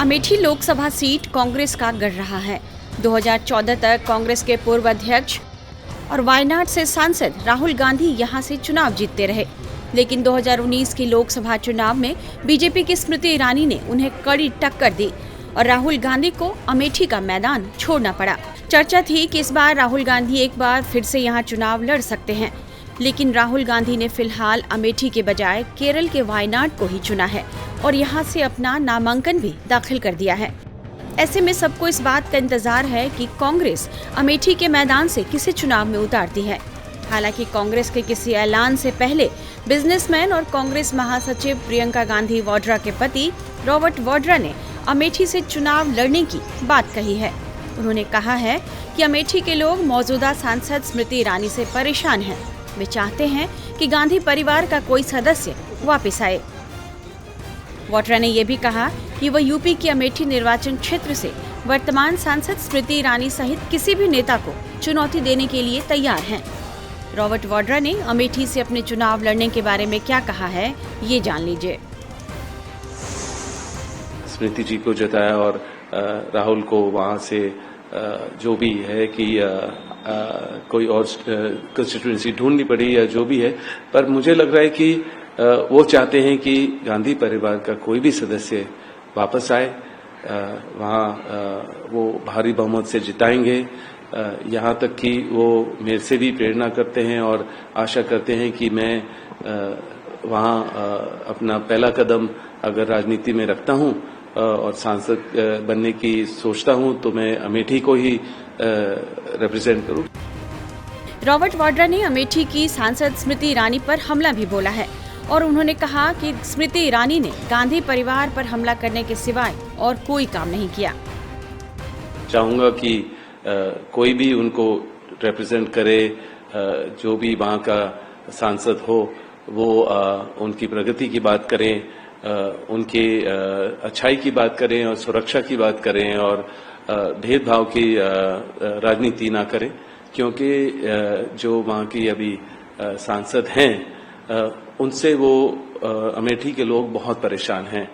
Amethi Lok Sabha seat Congress का गढ़ रहा है। 2014 तक कांग्रेस के पूर्व अध्यक्ष और वायनाड से सांसद राहुल गांधी यहां से चुनाव जीतते रहे, लेकिन 2019 की लोकसभा चुनाव में बीजेपी की स्मृति ईरानी ने उन्हें कड़ी टक्कर दी और राहुल गांधी को अमेठी का मैदान छोड़ना पड़ा। चर्चा थी कि इस बार राहुल गांधी एक बार फिर से यहां चुनाव लड़ सकते हैं, लेकिन राहुल गांधी ने फिलहाल अमेठी के बजाय केरल के वायनाड को ही चुना है और यहां से अपना नामांकन भी दाखिल कर दिया है। ऐसे में सबको इस बात का इंतजार है कि कांग्रेस अमेठी के मैदान से किसे चुनाव में उतारती है। हालांकि कांग्रेस के किसी ऐलान से पहले बिजनेसमैन और कांग्रेस महासचिव प्रियंका गांधी वाड्रा के पति रॉबर्ट वाड्रा ने अमेठी से चुनाव लड़ने की बात कही है। उन्होंने कहा है कि अमेठी के लोग मौजूदा सांसद स्मृति ईरानी से परेशान हैं। वे चाहते हैं कि गांधी परिवार का कोई सदस्य वापस आए। वाड्रा ने यह भी कहा कि वह यूपी के अमेठी निर्वाचन क्षेत्र से वर्तमान सांसद स्मृति ईरानी सहित किसी भी नेता को चुनौती देने के लिए तैयार हैं। रॉबर्ट वाड्रा ने अमेठी से अपने चुनाव लड़ने के बारे में क्या कहा है, ये जान लीजिए। स्मृति जी को जताया और राहुल को वहां से जो भी है कि कोई और कंस्टिट्यूएंसी ढूंढनी पड़ी या जो भी है, पर मुझे लग रहा है कि वो चाहते हैं कि गांधी परिवार का कोई भी सदस्य वापस आए। वहाँ वो भारी बहुमत से जिताएंगे। यहाँ तक कि वो मेरे से भी प्रेरणा करते हैं और आशा करते हैं कि मैं वहाँ अपना पहला कदम अगर राजनीति में रखता हूँ और सांसद बनने की सोचता हूँ तो मैं अमेठी को ही रिप्रेजेंट करूँ। रॉबर्ट वाड्रा ने अमेठी की सांसद स्मृति ईरानी पर हमला भी बोला है और उन्होंने कहा कि स्मृति ईरानी ने गांधी परिवार पर हमला करने के सिवाय और कोई काम नहीं किया। चाहूंगा कि कोई भी उनको रिप्रेजेंट करे, जो भी वहाँ का सांसद हो वो उनकी प्रगति की बात करें, उनके अच्छाई की बात करें और सुरक्षा की बात करें और भेदभाव की राजनीति ना करें, क्योंकि जो वहाँ की अभी सांसद हैं उनसे वो अमेठी के लोग बहुत परेशान हैं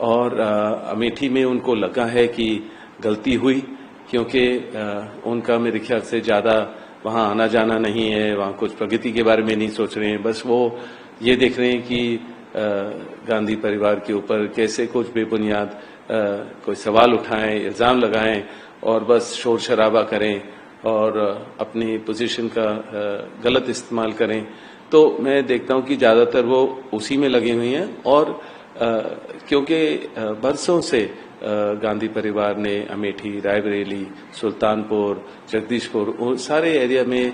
और अमेठी में उनको लगा है कि गलती हुई, क्योंकि उनका मेरे ख्याल से ज़्यादा वहाँ आना जाना नहीं है, वहाँ कुछ प्रगति के बारे में नहीं सोच रहे हैं, बस वो ये देख रहे हैं कि गांधी परिवार के ऊपर कैसे कुछ बेबुनियाद कोई सवाल उठाएं, इल्ज़ाम लगाएं और बस शोर शराबा करें और अपनी पोजीशन का गलत इस्तेमाल करें। तो मैं देखता हूं कि ज़्यादातर वो उसी में लगे हुए हैं और क्योंकि बरसों से गांधी परिवार ने अमेठी, रायबरेली, सुल्तानपुर, जगदीशपुर सारे एरिया में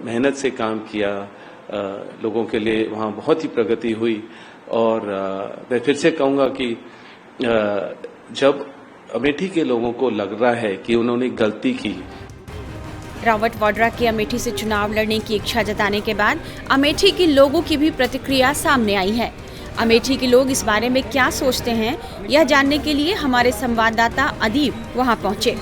मेहनत से काम किया, लोगों के लिए वहाँ बहुत ही प्रगति हुई और मैं फिर से कहूँगा कि जब अमेठी के लोगों को लग रहा है कि उन्होंने गलती की। रॉबर्ट वाड्रा के अमेठी से चुनाव लड़ने की इच्छा जताने के बाद अमेठी के लोगों की भी प्रतिक्रिया सामने आई है। अमेठी के लोग इस बारे में क्या सोचते हैं, यह जानने के लिए हमारे संवाददाता अदीब वहां पहुंचे।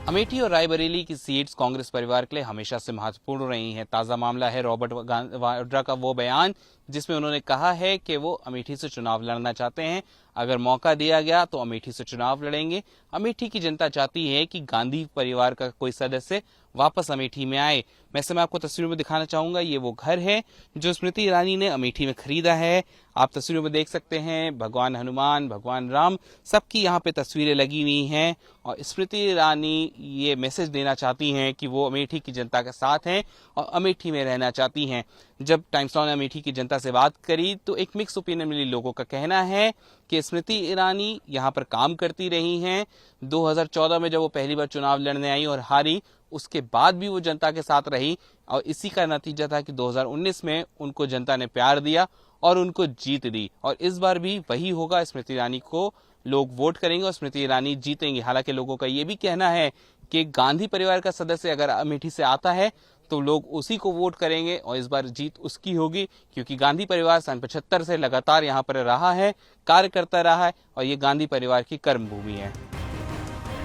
अमेठी और रायबरेली की सीट्स कांग्रेस परिवार के लिए हमेशा से महत्वपूर्ण रही हैं। ताज़ा मामला है रॉबर्ट वाड्रा का वो बयान जिसमें उन्होंने कहा है कि वो अमेठी से चुनाव लड़ना चाहते हैं। अगर मौका दिया गया तो अमेठी से चुनाव लड़ेंगे। अमेठी की जनता चाहती है कि गांधी परिवार का कोई सदस्य वापस अमेठी में आए। वैसे मैं आपको तस्वीरों में दिखाना चाहूंगा, ये वो घर है जो स्मृति ईरानी ने अमेठी में खरीदा है। आप तस्वीरों में देख सकते हैं भगवान हनुमान, भगवान राम, सबकी यहाँ पे तस्वीरें लगी हुई हैं और स्मृति ईरानी ये मैसेज देना चाहती हैं कि वो अमेठी की जनता के साथ हैं और अमेठी में रहना चाहती हैं। जब टाइम्स नाउ ने अमेठी की जनता से बात करी तो एक मिक्स ओपिनियन मिली। लोगों का कहना है कि स्मृति ईरानी यहाँ पर काम करती रही हैं। 2014 में जब वो पहली बार चुनाव लड़ने आई और हारी, उसके बाद भी वो जनता के साथ रही और इसी का नतीजा था कि 2019 में उनको जनता ने प्यार दिया और उनको जीत दी और इस बार भी वही होगा। स्मृति ईरानी को लोग वोट करेंगे और स्मृति ईरानी जीतेंगे। हालांकि लोगों का ये भी कहना है कि गांधी परिवार का सदस्य अगर अमेठी से आता है तो लोग उसी को वोट करेंगे और इस बार जीत उसकी होगी, क्योंकि गांधी परिवार सन 75 से लगातार यहाँ पर रहा है, कार्य करता रहा है और ये गांधी परिवार की कर्मभूमि है।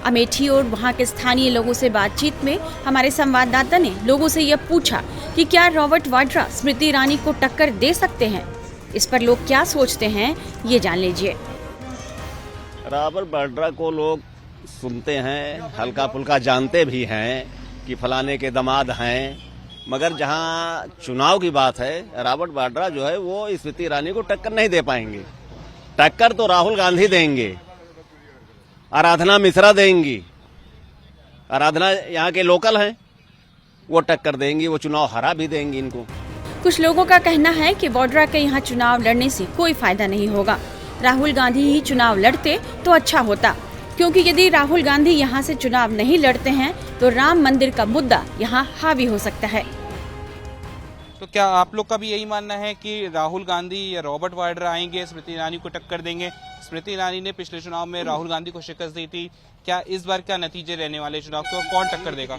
अमेठी और वहां के स्थानीय लोगों से बातचीत में हमारे संवाददाता ने लोगों से यह पूछा कि क्या रॉबर्ट वाड्रा स्मृति ईरानी को टक्कर दे सकते हैं। इस पर लोग क्या सोचते हैं, ये जान लीजिए। रॉबर्ट वाड्रा को लोग सुनते हैं, हल्का फुल्का जानते भी हैं कि फलाने के दामाद हैं, मगर जहां चुनाव की बात है रॉबर्ट वाड्रा जो है वो स्मृति ईरानी को टक्कर नहीं दे पाएंगे। टक्कर तो राहुल गांधी देंगे, आराधना मिश्रा देंगी। आराधना यहाँ के लोकल हैं, वो टक्कर देंगी, वो चुनाव हरा भी देंगी इनको। कुछ लोगों का कहना है कि वाड्रा के यहाँ चुनाव लड़ने से कोई फायदा नहीं होगा। राहुल गांधी ही चुनाव लड़ते तो अच्छा होता, क्योंकि यदि राहुल गांधी यहाँ से चुनाव नहीं लड़ते हैं तो राम मंदिर का मुद्दा यहाँ हावी हो सकता है। तो क्या आप लोग का भी यही मानना है कि राहुल गांधी या रॉबर्ट वाड्रा आएंगे, स्मृति ईरानी को टक्कर देंगे? स्मृति ईरानी ने पिछले चुनाव में राहुल गांधी को शिकस्त दी थी। क्या इस बार क्या नतीजे रहने वाले चुनाव को, कौन टक्कर देगा?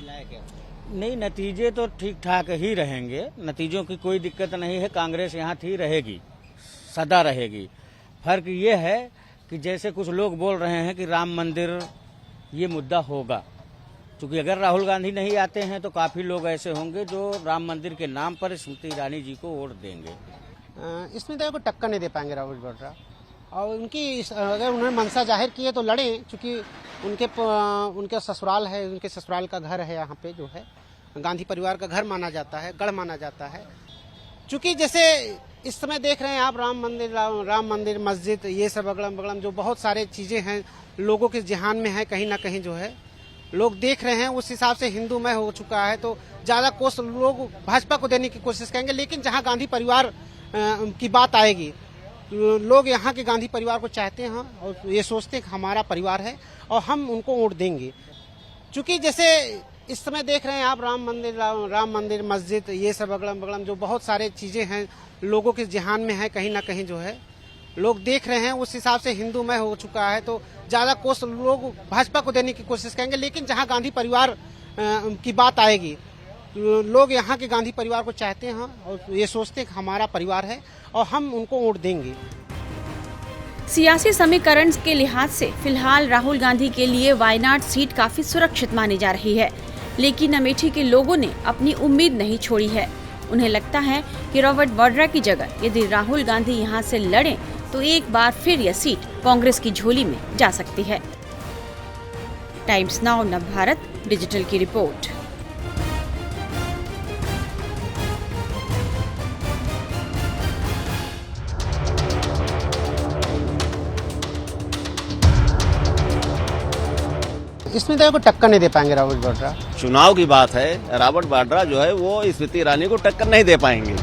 नहीं, नतीजे तो ठीक ठाक ही रहेंगे, नतीजों की कोई दिक्कत नहीं है। कांग्रेस यहाँ थी, रहेगी, सदा रहेगी। फर्क ये है कि जैसे कुछ लोग बोल रहे हैं कि राम मंदिर ये मुद्दा होगा, क्योंकि अगर राहुल गांधी नहीं आते हैं तो काफी लोग ऐसे होंगे जो राम मंदिर के नाम पर स्मृति ईरानी जी को वोट देंगे। इसमें तो कोई टक्कर नहीं दे पाएंगे राहुल वाड्रा, और उनकी अगर उन्होंने मंशा जाहिर की है तो लड़ें, क्योंकि उनके ससुराल है, उनके ससुराल का घर है यहाँ पे, जो है गांधी परिवार का घर माना जाता है, गढ़ माना जाता है। चूंकि जैसे इस समय देख रहे हैं आप राम मंदिर मस्जिद ये सब अगड़म बगड़म जो बहुत सारे चीजें हैं लोगों के जहान में है, कहीं ना कहीं जो है लोग देख रहे हैं, उस हिसाब से हिंदूमय हो चुका है। तो ज्यादा कोष लोग भाजपा को देने की कोशिश करेंगे, लेकिन जहां गांधी परिवार की बात आएगी तो लोग यहाँ के गांधी परिवार को चाहते हैं और ये सोचते हैं कि हमारा परिवार है और हम उनको वोट देंगे। चूंकि जैसे इस समय देख रहे हैं आप राम मंदिर मस्जिद ये सब अगड़म बगड़म जो बहुत सारे चीजें हैं लोगों के जहान में है, कहीं ना कहीं जो है लोग देख रहे हैं, उस हिसाब से हिंदूमय हो चुका है। तो ज्यादा कोष लोग भाजपा को देने की कोशिश करेंगे, लेकिन जहां गांधी परिवार की बात आएगी तो लोग यहाँ के गांधी परिवार को चाहते हैं और ये सोचते हैं कि हमारा परिवार है और हम उनको वोट देंगे। सियासी समीकरण के लिहाज से फिलहाल राहुल गांधी के लिए वायनाड सीट काफी सुरक्षित मानी जा रही है, लेकिन अमेठी के लोगों ने अपनी उम्मीद नहीं छोड़ी है। उन्हें लगता है कि रॉबर्ट वाड्रा की जगह यदि राहुल गांधी यहाँ से लड़ें तो एक बार फिर यह सीट कांग्रेस की झोली में जा सकती है। टाइम्स नाउ नवभारत डिजिटल की रिपोर्ट। इसमें तो कोई टक्कर नहीं दे पाएंगे राहुल वाड्रा। चुनाव की बात है, रॉबर्ट वाड्रा जो है वो स्मृति ईरानी को टक्कर नहीं दे पाएंगे।